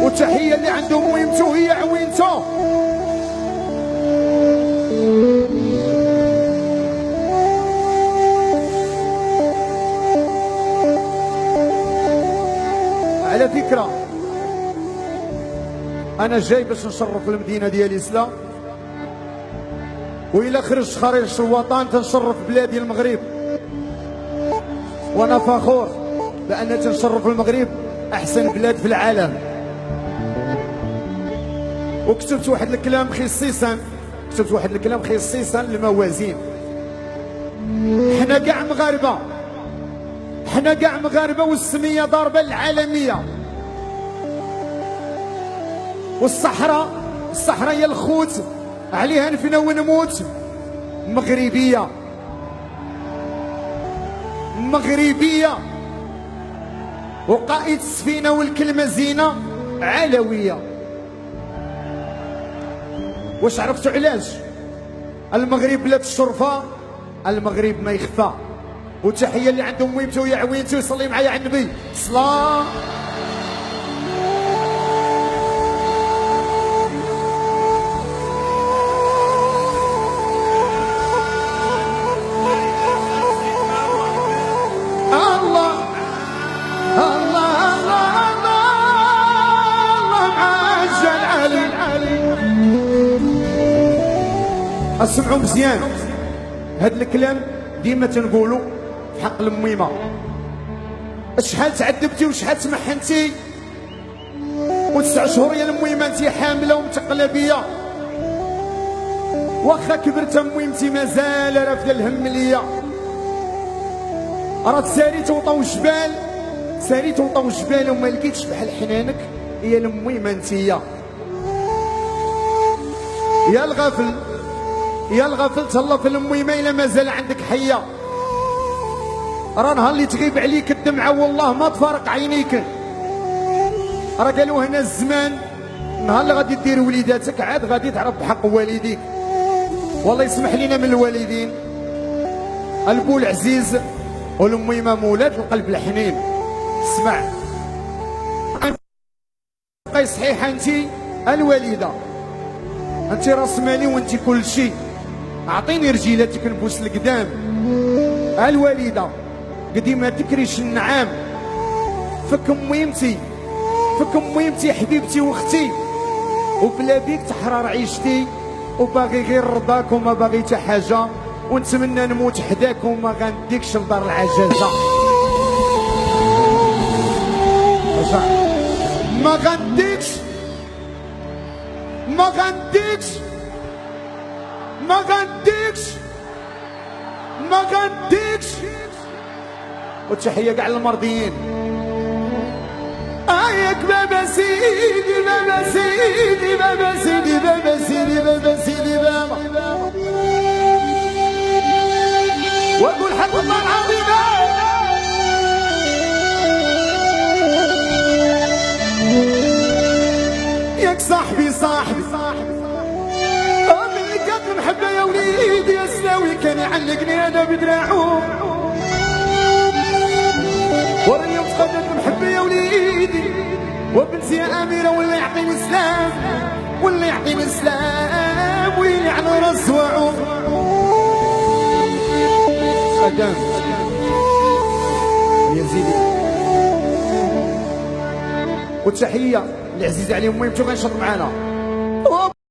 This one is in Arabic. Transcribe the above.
وتحية اللي عنده مهمته هي عوينته. على فكرة أنا جاي باش نشرف المدينة ديالي سلا، وإلا خرجت خارج الوطن تنشرف بلادي المغرب، وأنا فخور بأن تنشرف المغرب أحسن بلاد في العالم. وكتبت واحد الكلام خصيصا للموازين. حنا كاع مغاربة والسمية ضاربة العالمية، والصحراء هي الخوت عليها نفنى ونموت. مغربية وقائد السفينة والكلمة زينة علوية. واش عرفتوا علاش؟ المغرب بلاد الشرفة، المغرب ما يخفى. وتحية اللي عندهم مهمته ويا عوينته، يصلي معايا على النبي صلاة. اسمعوا مزيان هاد الكلام، ديما تنقولوا في حق الميمه. شحال تعذبتي وشحال تمحنتي، و9 شهور يا الميمه انت حامله ومتقله بيا. واخا كبرت ميمتي مازال رافده الهم ليا. راه ساريت وطو جبال وما لقيتش بحال حنانك يا الميمه انتيا. يا الغفل تهلا في الميمه الا مازال عندك حيه. راه نهار اللي تغيب عليك الدمعه والله ما تفارق عينيك. راه قالوا هنا الزمان نهار اللي غادي دير وليداتك عاد غادي تعرف بحق والديك. والله يسمح لينا من الوالدين، البو العزيز والميمه مولات القلب الحنين. اسمع بقاي صحيحه انت الوالده، انت راس مالي وانت كل شيء. اعطيني رجيلتك نبوس القدام. الوالده قديمه تكريش النعام. فك ميمتي حبيبتي واختي، وبلا بيك تحرر عيشتي، وباغي غير رضاك وما باغي حتى حاجه، ونتمنى نموت حداك وما غنديكش لدار العجازه. ما غنديكش. وتحية كاع المرضيين. ياك بابا سيدي بابا سيدي بابا سيدي بابا سيدي بابا سيدي بابا، واقول حق الله العظيم. ياك صاحبي اللي كانت المحبة يا وليدي يا سلاوي، كان يعلقني انا بدراعه. واليوم تقدرت المحبة يا وليدي، وبنتي يا اميرة واللي يعطيني سلام، ويلي على راس وعو. قدام يا زيدي. وتحية العزيز عليهم مهمته غنشط معانا.